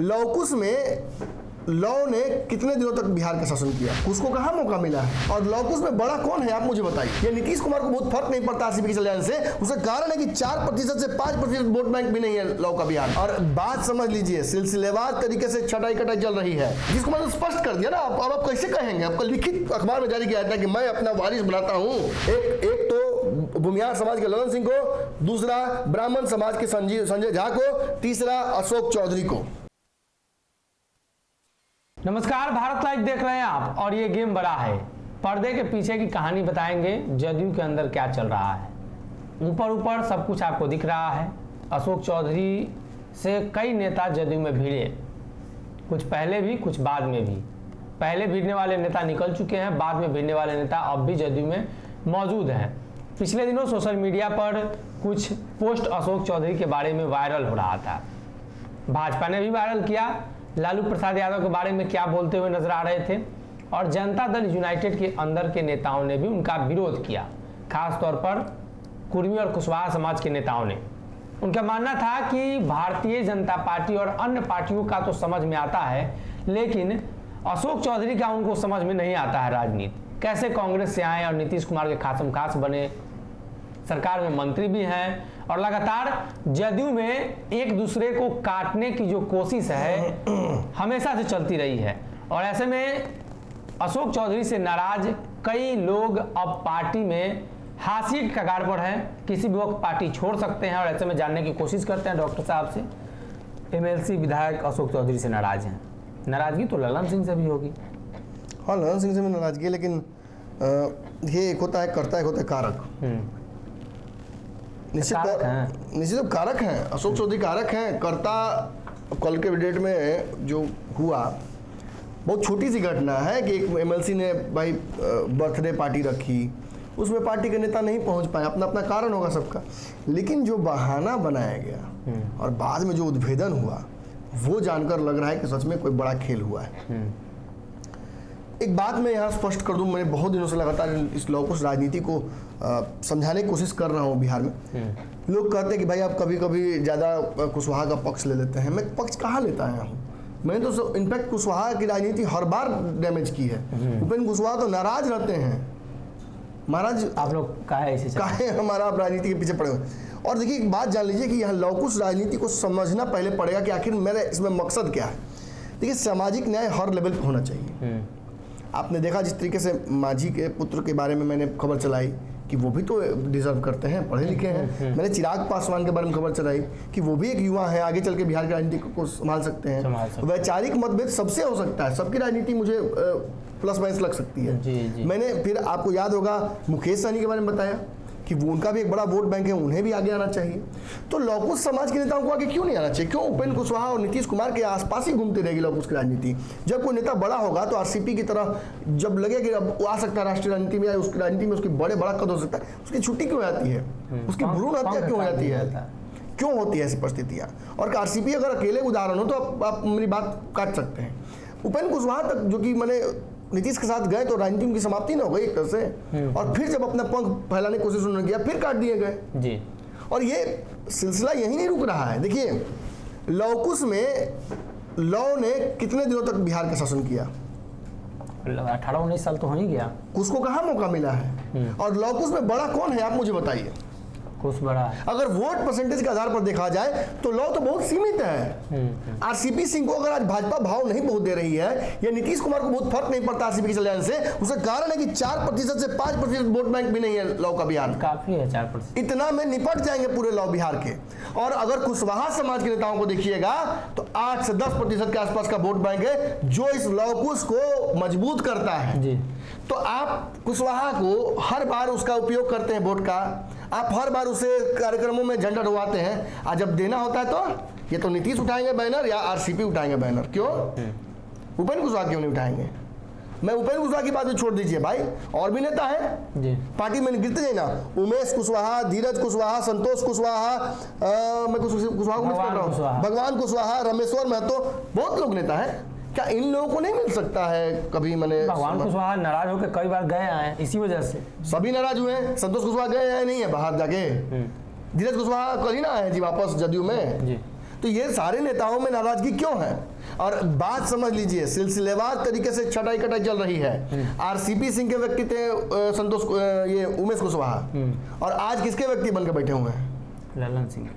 लौकुश में लौ ने कितने दिनों तक बिहार का शासन किया? उसको कहाँ मौका मिला है? और लौकुश में बड़ा कौन है, आप मुझे बताइए। ये नीतीश कुमार को बहुत फर्क नहीं पड़ता आरसीपी के चले जाने से। उसका कारण है कि 4% से 5% वोट बैंक भी नहीं है लौ का बिहार। और बात समझ लीजिए, सिलसिलेवार तरीके से छटाई कटाई चल रही है, जिसको मैंने स्पष्ट कर दिया ना। अब आप कैसे कहेंगे? आपका लिखित अखबार में जारी किया था कि मैं अपना वारिस बनाता हूँ। एक तो भूमिहार समाज के ललन सिंह को, दूसरा ब्राह्मण समाज के संजय झा को, तीसरा अशोक चौधरी को। नमस्कार, भारत लाइव देख रहे हैं आप और ये गेम बड़ा है। पर्दे के पीछे की कहानी बताएंगे, जदयू के अंदर क्या चल रहा है। ऊपर सब कुछ आपको दिख रहा है। अशोक चौधरी से कई नेता जदयू में भिड़े, कुछ पहले भी कुछ बाद में भी। पहले भिड़ने वाले नेता निकल चुके हैं, बाद में भिड़ने वाले नेता अब भी जदयू में मौजूद हैं। पिछले दिनों सोशल मीडिया पर कुछ पोस्ट अशोक चौधरी के बारे में वायरल हो रहा था। भाजपा ने भी वायरल किया। लालू प्रसाद यादव के बारे में क्या बोलते हुए नजर आ रहे थे, और जनता दल यूनाइटेड के अंदर के नेताओं ने भी उनका विरोध किया, खास तौर पर कुर्मी और कुशवाहा समाज के नेताओं ने। उनका मानना था कि भारतीय जनता पार्टी और अन्य पार्टियों का तो समझ में आता है, लेकिन अशोक चौधरी का उनको समझ में नहीं आता है राजनीति। कैसे कांग्रेस से आए और नीतीश कुमार के खासम खास बने, सरकार में मंत्री भी हैं, और लगातार जदयू में एक दूसरे को काटने की जो कोशिश है हमेशा से चलती रही है। और ऐसे में अशोक चौधरी से नाराज कई लोग अब पार्टी में हाशिए की कगार पर हैं, किसी भी वक्त पार्टी छोड़ सकते हैं। और ऐसे में जानने की कोशिश करते हैं डॉक्टर साहब से। एमएलसी विधायक अशोक चौधरी से नाराज हैं। नाराजगी तो ललन सिंह से भी होगी। हाँ, ललन सिंह से भी नाराजगी, लेकिन ये एक होता है कर्ता, एक होता है कारक। निश्चित कारक हैं। अशोक चौधरी कारक हैं। कर्ता कल के डेट में जो हुआ बहुत छोटी सी घटना है कि एक एमएलसी ने भाई बर्थडे पार्टी रखी, उसमें पार्टी के नेता नहीं पहुंच पाए, अपना अपना कारण होगा सबका। लेकिन जो बहाना बनाया गया और बाद में जो उद्भेदन हुआ, वो जानकर लग रहा है कि सच में कोई बड़ा खेल हुआ है। एक बात मैं यहाँ स्पष्ट कर दूं, मैंने बहुत दिनों से लगातार इस लौकुश राजनीति को समझाने की कोशिश कर रहा हूँ बिहार में। लोग कहते हैं कि भाई आप कभी कभी ज़्यादा कुशवाहा का पक्ष ले लेते हैं। मैं पक्ष कहाँ लेता आया हूँ? मैंने तो इनफैक्ट कुशवाहा की राजनीति हर बार डैमेज की है। उपेंद्र कुशवाहा तो नाराज रहते हैं, महाराज आप लोग काहे हमारा आप राजनीति के पीछे पड़े हुए। और देखिए एक बात जान लीजिए कि यहाँ लौकुश राजनीति को समझना पहले पड़ेगा कि आखिर मेरा इसमें मकसद क्या है। देखिए, सामाजिक न्याय हर लेवल पर होना चाहिए। आपने देखा जिस तरीके से मांझी के पुत्र के बारे में मैंने खबर चलाई कि वो भी तो डिजर्व करते हैं, पढ़े लिखे हैं। मैंने चिराग पासवान के बारे में खबर चलाई कि वो भी एक युवा है, आगे चल के बिहार की राजनीति को संभाल सकते हैं। वैचारिक मतभेद सबसे हो सकता है, सबकी राजनीति मुझे प्लस माइनस लग सकती है। जी। मैंने फिर आपको याद होगा मुकेश सहनी के बारे में बताया कि वो उनका भी एक बड़ा वोट बैंक है, उन्हें भी आगे आना चाहिए। तो लौकुश समाज के नेताओं को आगे क्यों नहीं आना चाहिए? क्यों उपेंद्र कुशवाहा और नीतीश कुमार के आसपास ही घूमती रहेगी लौकुश की राजनीति? जब कोई नेता बड़ा होगा तो आरसीपी की तरह जब लगे कि अब वो आ सकता है राष्ट्रीय राजनीति में, या उसकी राजनीति में उसकी बड़ा कद हो सकता है, उसकी छुट्टी क्यों आती है? उसकी भ्रूण हत्या क्यों हो जाती है? क्यों होती है ऐसी परिस्थितियाँ? और आरसीपी अगर अकेले उदाहरण हो तो आप मेरी बात काट सकते हैं। उपेंद्र कुशवाहा तक जो कि मैंने नीतीश के साथ गए तो राजनीति की समाप्ति ना हो गई एक तरह से, और फिर जब अपना पंख फैलाने की कोशिश उन्होंने किया, फिर काट दिए गए जी। और ये सिलसिला यही नहीं रुक रहा है। देखिए, लौकुश में लौ ने कितने दिनों तक बिहार का शासन किया? 18-19 साल तो हो ही गया। उसको कहाँ मौका मिला है? और लौकुश में बड़ा कौन है, आप मुझे बताइए। कुछ बड़ा है। अगर वोट परसेंटेज के आधार पर देखा जाए तो लौ तो बहुत सीमित है। आरसीपी सिंह को अगर आज भाजपा भाव नहीं बहुत दे रही है, या नीतीश कुमार को बहुत फर्क नहीं पड़ता आरसीपी के चले जाने से, उसका कारण है कि 4% से 5% वोट बैंक भी नहीं है लौ का बिहार। काफी है 4%। इतना में निपट जाएंगे पूरे लौ बिहार के। और अगर कुशवाहा समाज के नेताओं को देखिएगा तो 8 से 10% के आसपास का वोट बैंक है, जो इस लौकुश को मजबूत करता है जी। तो आप कुशवाहा को हर बार उसका उपयोग करते हैं वोट का, आप हर बार उसे कार्यक्रमों में झंडा डुबाते हैं, और जब देना होता है तो ये तो नीतीश उठाएंगे बैनर या आरसीपी उठाएंगे बैनर। क्यों उपेंद्र कुशवाहा क्यों नहीं उठाएंगे? मैं उपेंद्र कुशवाहा की बात छोड़ दीजिए भाई, और भी नेता है जी पार्टी में, गिरते जाए ना, उमेश कुशवाहा, धीरज कुशवाहा, संतोष कुशवाहा, मैं कुशवाहा को मिस कर रहा हूँ, भगवान कुशवाहा, रमेश्वर महतो, बहुत लोग नेता है। क्या इन लोगों को नहीं मिल सकता है कभी? मैंने भगवान कुशवाहा नाराज होकर कई बार गए आए, इसी वजह से सभी नाराज हुए। संतोष कुशवाहा गए आए नहीं है बाहर जाके, धीरज कुशवाहा कल ही ना आए जी वापस जदयू में जी। तो ये सारे नेताओं में नाराजगी क्यों है? और बात समझ लीजिए, सिलसिलेवार तरीके से छटाई कटाई चल रही है। आरसीपी सिंह के व्यक्ति थे संतोष, ये उमेश कुशवाहा, और आज किसके व्यक्ति बनकर बैठे हुए हैं? ललन सिंह।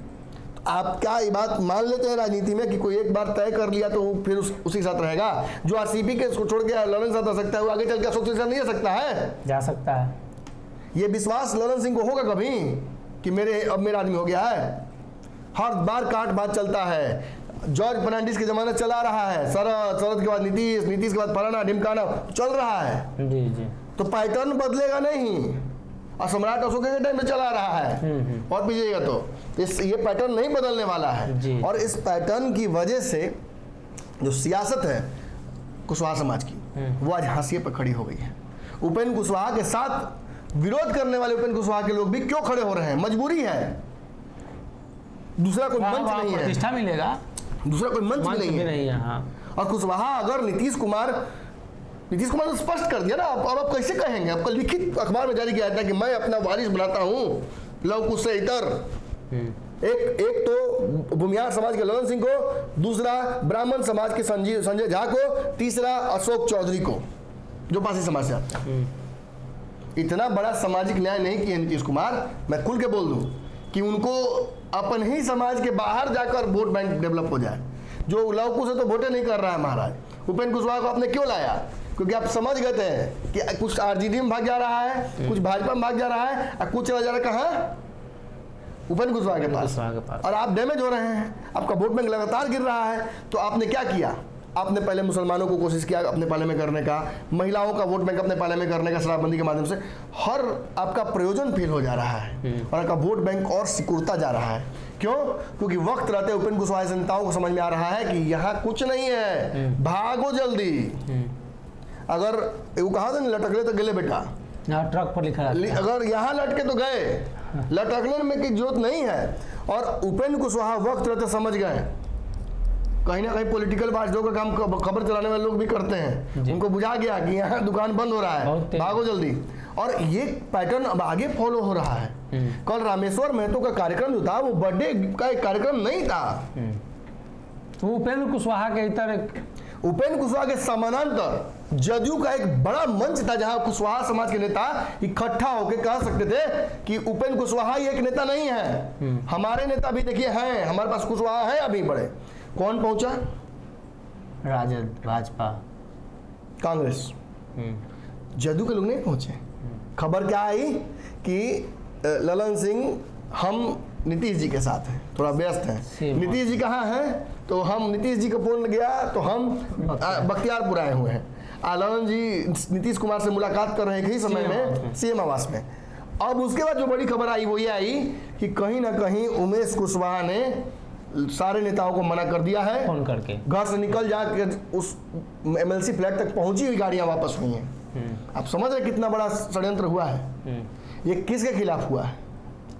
आप क्या ये बात मान लेते हैं राजनीति में कि कोई एक बार तय कर लिया तो फिर उसी के साथ रहेगा? जो आरसीपी के छोड़ के ललन साथ रह सकता है वो आगे चल के अशोक सिंह नहीं रह सकता है? जा सकता है। ये विश्वास ललन सिंह को होगा कभी कि अब मेरा आदमी हो गया है? हर बार काट बात चलता है। जॉर्ज फर्नांडिस के जमाना चला रहा है, शरद के बाद नीतीश के बाद फलाना ढिमकाना चल रहा है। जी जी। तो पैटर्न बदलेगा नहीं, और सम्राट अशोक के टाइम में चला रहा है और पीछेगा तो ये पैटर्न नहीं बदलने वाला है। और इस पैटर्न की वजह से जो सियासत है कुशवाहा समाज की, वो आज हाशिए पर खड़ी हो गई है। उपेंद्र कुशवाहा के साथ विरोध करने वाले उपेंद्र कुशवाहा के लोग भी क्यों खड़े हो रहे हैं? मजबूरी है, दूसरा कोई मंच नहीं है, प्रतिष्ठा मिलेगा, दूसरा कोई मंच नहीं है। हाँ। और कुशवाहा अगर नीतीश कुमार ने स्पष्ट कर दिया ना, अब आप कैसे कहेंगे? आपका लिखित अखबार में जारी किया था कि मैं अपना वारिस बनाता हूँ लव कुश से इतर। एक तो भूमिहार समाज के ललन सिंह को, दूसरा ब्राह्मण समाज के संजय झा को, तीसरा अशोक चौधरी को जो पासी समाज से आता है। इतना बड़ा सामाजिक न्याय नहीं किया नीतीश कुमार। मैं खुल के बोल दूं कि उनको अपन ही समाज के बाहर जाकर वोट बैंक डेवलप हो जाए। जो लव कुश से तो वोटे नहीं कर रहा है महाराज। उपेंद्र कुशवाहा को आपने क्यों लाया? क्योंकि आप समझ गए थे कि कुछ आरजेडी में भाग जा रहा है, कुछ भाजपा में भाग जा रहा है, और कुछ चला जा रहा है कहाँ? उपेंद्र कुशवाहा के पास। और आप डैमेज हो रहे हैं, आपका वोट बैंक लगातार गिर रहा है। तो आपने क्या किया? आपने पहले मुसलमानों को कोशिश किया अपने पाले में करने का, महिलाओं का वोट बैंक अपने पाले में करने का शराबबंदी के माध्यम से। हर आपका प्रयोजन फेल हो जा रहा है और आपका वोट बैंक और सिकुड़ता जा रहा है। क्यों? क्योंकि वक्त रहते उपेंद्र कुशवाहा जनताओं को समझ में आ रहा है कि यहाँ कुछ नहीं है, भागो जल्दी। अगर वो कहा था लटक ले तो गले बेटा, ट्रक पर लिखा है, अगर यहाँ लटके तो गए, लटकने में की जरूरत नहीं है। और उपेंद्र कुशवाहा वक्त रहते समझ गए, कहीं ना कहीं पॉलिटिकल बातचीतों का काम खबर चलाने वाले लोग भी करते हैं, उनको बुझा गया कि यहाँ दुकान बंद हो रहा है, भागो जल्दी। और ये पैटर्न अब आगे फॉलो हो रहा है। कल रामेश्वर महतो का कार्यक्रम जो था वो बर्थडे का एक कार्यक्रम नहीं था। तो उपेंद्र कुशवाहा के उपेंद्र कुशवाहा के समानांतर जदयू का एक बड़ा मंच था जहां कुशवाहा समाज के नेता इकट्ठा होकर कह सकते थे कि उपेंद्र कुशवाहा ही एक नेता नहीं है, हमारे नेता भी देखिए हैं, हमारे पास कुशवाहा है अभी बड़े। कौन पहुंचा? राजद, भाजपा, कांग्रेस। जदयू के लोग नहीं पहुंचे। खबर क्या आई कि ललन सिंह हम नीतीश जी के साथ हैं, थोड़ा व्यस्त हैं। नीतीश जी कहाँ हैं? तो हम नीतीश जी का फोन गया तो हम बख्तियारपुर आए हुए हैं। ललन जी नीतीश कुमार से मुलाकात कर रहे हैं ही समय में सीएम आवास में। अब उसके बाद जो बड़ी खबर आई वो ये आई कि कहीं ना कहीं उमेश कुशवाहा ने सारे नेताओं को मना कर दिया है, फोन करके घर से निकल जाकर उस एमएलसी फ्लैट तक पहुंची हुई गाड़ियां वापस हुई हैं। आप समझ रहे कितना बड़ा षड्यंत्र हुआ है? ये किसके खिलाफ हुआ है?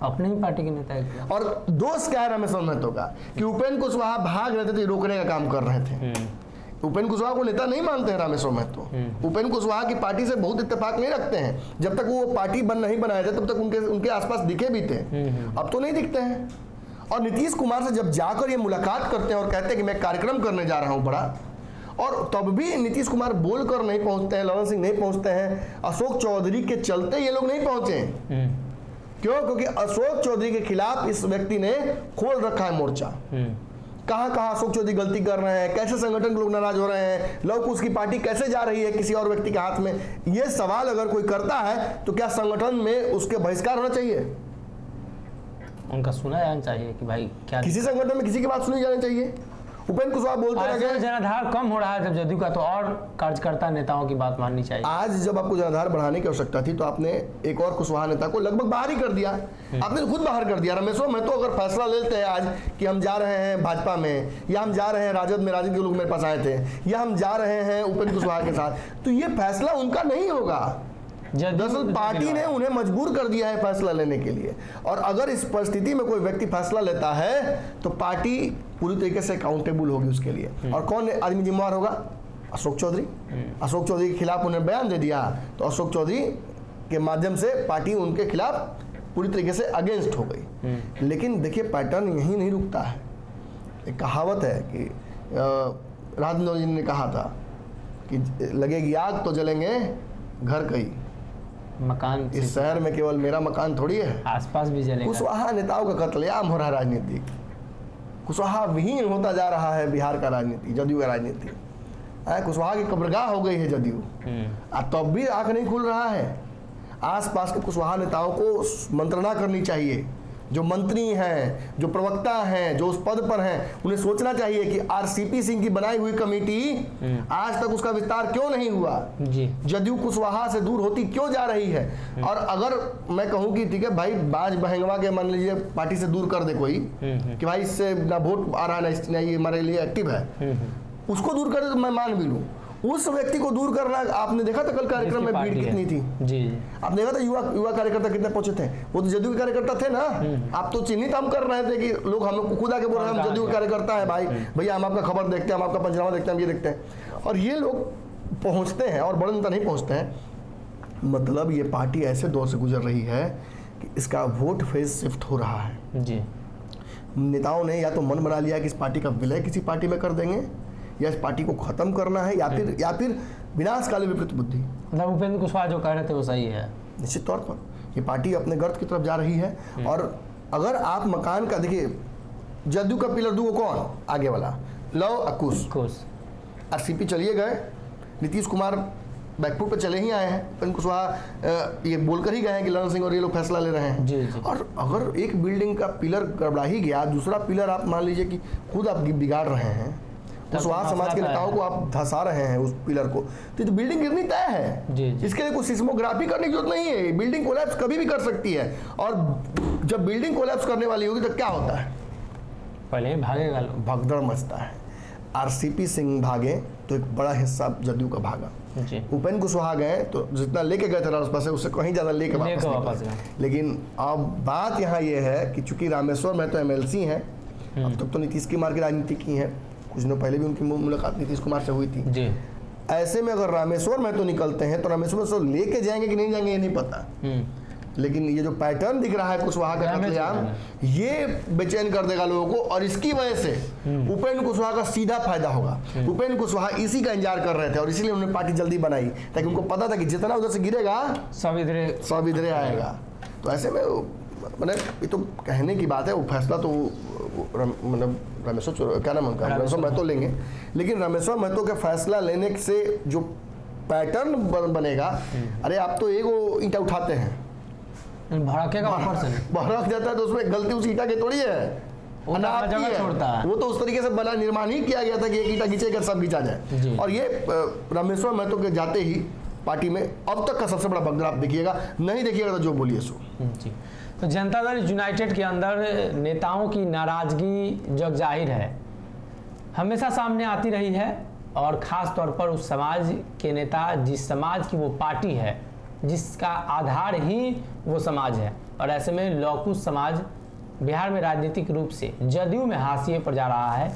अपने ही पार्टी के नेता के। और दोष क्या है रामेश्वर महतो का कि उपेंद्र कुशवाहा भाग रहे थे तो रोकने का काम कर रहे थे। उपेंद्र कुशवाहा को नेता नहीं मानते हैं रामेश्वर महतो। उपेंद्र कुशवाहा की पार्टी से बहुत इत्तेफाक नहीं रखते हैं। जब तक वो पार्टी नहीं बनाए थे तब तक उनके आसपास दिखे भी थे, अब तो नहीं दिखते हैं। और नीतीश कुमार से जब जाकर ये मुलाकात करते हैं और कहते हैं कि मैं कार्यक्रम करने जा रहा हूँ बड़ा, और तब भी नीतीश कुमार बोलकर नहीं पहुंचते हैं, ललन सिंह नहीं पहुंचते हैं, अशोक चौधरी के चलते ये लोग नहीं पहुंचे। क्यों? क्योंकि अशोक चौधरी के खिलाफ इस व्यक्ति ने खोल रखा है मोर्चा। कहां कहां अशोक चौधरी गलती कर रहे हैं, कैसे संगठन के लोग नाराज हो रहे हैं, लव कुश की पार्टी कैसे जा रही है किसी और व्यक्ति के हाथ में, ये सवाल अगर कोई करता है तो क्या संगठन में उसके बहिष्कार होना चाहिए? उनका सुना जाना चाहिए कि भाई क्या किसी संगठन में किसी की बात सुनी जानी चाहिए। उपेंद्र कुशवाहा बोलते रहे जनाधार कम हो रहा है जब जदयू का, तो और कार्यकर्ता नेताओं की बात माननी चाहिए। आज जब आपको जनाधार बढ़ाने की आवश्यकता थी तो आपने एक और कुशवाहा नेता को लगभग बाहर ही कर दिया। आपने खुद बाहर कर दिया। रामेश्वर महतो अगर फैसला लेते हैं आज कि हम जा रहे हैं भाजपा में, या हम जा रहे हैं राजद में, राजद के लोग मेरे पास आए थे, या हम जा रहे हैं उपेंद्र कुशवाहा के साथ, तो ये फैसला उनका नहीं होगा। दरअसल पार्टी ने उन्हें मजबूर कर दिया है फैसला लेने के लिए। और अगर इस परिस्थिति में कोई व्यक्ति फैसला लेता है तो पार्टी पूरी तरीके से अकाउंटेबल होगी उसके लिए। और कौन आदमी जिम्मेवार होगा? अशोक चौधरी। अशोक चौधरी के खिलाफ उन्हें बयान दे दिया तो अशोक चौधरी के माध्यम से पार्टी उनके खिलाफ पूरी तरीके से अगेंस्ट हो गई। लेकिन देखिए पैटर्न यही नहीं रुकता है। एक कहावत है कि राजेंद्र जी ने कहा था कि लगेगी आग तो जलेंगे घर कई, मकान इस शहर में केवल मेरा मकान थोड़ी है, आसपास भी जलेगा। कुशवाहा नेताओं का कत्लेआम हो रहा है राजनीतिक, कुशवाहा विहीन होता जा रहा है बिहार का राजनीति, जदयू का राजनीति। कुशवाहा की कब्रगाह हो गई है जदयू, तब भी आंख नहीं खुल रहा है। आसपास के कुशवाहा नेताओं को मंत्रणा करनी चाहिए, जो मंत्री हैं, जो प्रवक्ता हैं, जो उस पद पर हैं, उन्हें सोचना चाहिए कि आरसीपी सिंह की बनाई हुई कमेटी आज तक उसका विस्तार क्यों नहीं हुआ जी। जदयू कुशवाहा से दूर होती क्यों जा रही है। और अगर मैं कहूं कि ठीक है भाई, बाज बहंगवा के मान लीजिए पार्टी से दूर कर दे कोई कि भाई इससे ना वोट आ रहा है ना ये हमारे लिए एक्टिव है, उसको दूर कर दे तो मैं मान भी लूं। उस व्यक्ति को दूर करना, आपने देखा था कल कार्यक्रम में भीड़ कितनी थी जी। आपने देखा था युवा कार्यकर्ता कितने पहुंचे थे, वो तो जदयू के कार्यकर्ता थे ना। आप तो चिन्हित हम कर रहे थे कि लोग हम खुद आके बोल रहे हैं हम जदयू के कार्यकर्ता है भाई, भैया हम आपका खबर देखते हैं, हम आपका पंचनामा देखते हैं, हम ये देखते हैं। और ये लोग पहुंचते हैं और बड़े नेता नहीं पहुंचते हैं। मतलब ये पार्टी ऐसे दौर से गुजर रही है कि इसका वोट फेज शिफ्ट हो रहा है जी। नेताओं ने या तो मन बना लिया कि इस पार्टी का विलय किसी पार्टी में कर देंगे, या इस पार्टी को खत्म करना है, या फिर विनाशकाली विपरीत बुद्धि। मतलब उपेंद्र कुशवाहा जो कह रहे थे वो सही है। निश्चित तौर पर ये पार्टी अपने गर्त की तरफ जा रही है। और अगर आप मकान का देखिए, जदयू का पिलर 2 कौन आगे वाला, लव अकुश, आरसीपी चलिए गए, नीतीश कुमार बैकफुट पे चले ही आए हैं, उपेंद्र कुशवाहा ये बोलकर ही गए हैं कि ललन सिंह और ये लोग फैसला ले रहे हैं जी। और अगर एक बिल्डिंग का पिलर गड़बड़ा ही गया, दूसरा पिलर आप मान लीजिए कि खुद आप बिगाड़ रहे हैं, कुशवाहा समाज के नेताओं को आप धंसा रहे हैं उस पिलर को, तो बिल्डिंग गिरनी तय है जी। इसके लिए कुछ सिस्मोग्राफी करने की जरूरत नहीं है, बिल्डिंग कोलैप्स कभी भी कर सकती है। और जब बिल्डिंग कोलैप्स करने वाली होगी तो क्या होता है, पहले ही भागेगा लोग, भगदड़ मचता है। आरसीपी सिंह भागे तो एक बड़ा हिस्सा जदयू का भागा जी। उपेंद्र कुशवाहा गए तो जितना लेके गए थे राजपा से उससे कहीं ज्यादा लेके वापस गए। लेकिन अब बात यहाँ ये है कि चूंकि रामेश्वर महतो एमएलसी हैं, अब तक तो नीतीश कुमार की राजनीति की है, कुछ दिनों पहले भी उनकी मुलाकात नीतीश कुमार से हुई थी जी। ऐसे में अगर रामेश्वर महतो निकलते हैं तो रामेश्वर महतो लेके जाएंगे कि नहीं जाएंगे ये नहीं पता, लेकिन ये जो पैटर्न दिख रहा है कुशवाहा का कत्लेआम, ये बेचैन कर देगा लोगों को। और इसकी वजह से उपेंद्र कुशवाहा का सीधा फायदा होगा। उपेंद्र कुशवाहा इसी का इंतजार कर रहे थे और इसीलिए उन्होंने पार्टी जल्दी बनाई, ताकि उनको पता था कि जितना उधर से गिरेगा सब इधरे आएगा। तो ऐसे में मतलब ये तो कहने की बात है, वो फैसला तो मतलब रामेश्वर क्या नाम उनका, रामेश्वर महतो लेंगे, लेकिन रामेश्वर महतो के फैसला लेने से जो पैटर्न बनेगा, अरे आप तो एक ईंटा उठाते हैं, भड़केगा ऊपर से, भड़क जाता है तो उसमें गलती उस ईंटा की थोड़ी है, जगह छोड़ता है। वो तो उस तरीके से बना निर्माण ही किया गया था कि एक ईंटा खींचेगा सब खींचा जाए। और ये रामेश्वर महतो के जाते ही पार्टी में अब तक का सबसे बड़ा भगदड़ आप देखिएगा, नहीं देखिएगा तो जो बोलिए सो जी। तो जनता दल यूनाइटेड के अंदर नेताओं की नाराजगी जग जाहिर है, हमेशा सामने आती रही है, और ख़ास तौर पर उस समाज के नेता जिस समाज की वो पार्टी है, जिसका आधार ही वो समाज है। और ऐसे में लौकुश समाज बिहार में राजनीतिक रूप से जदयू में हाशिए पर जा रहा है।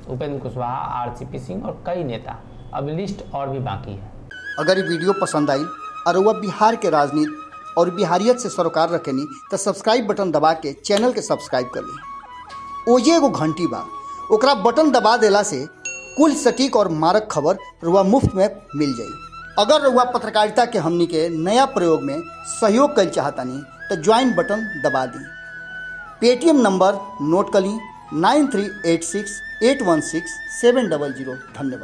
उपेंद्र कुशवाहा, आरसीपी सिंह और कई नेता, अब लिस्ट और भी बाकी है। अगर ये वीडियो पसंद आई और वह बिहार के राजनीति और बिहारियत से सरोकार रखेनी तो सब्सक्राइब बटन दबा के चैनल के सब्सक्राइब कर ली। ओजे एगो घंटी बा, ओकरा बटन दबा देला से कुल सटीक और मारक खबर रुआ मुफ्त में मिल जाई। अगर रुआ पत्रकारिता के हमनी के नया प्रयोग में सहयोग कर चाहतानी तो ज्वाइन बटन दबा दी। पेटीएम नंबर नोट कर ली 9386816700। धन्यवाद।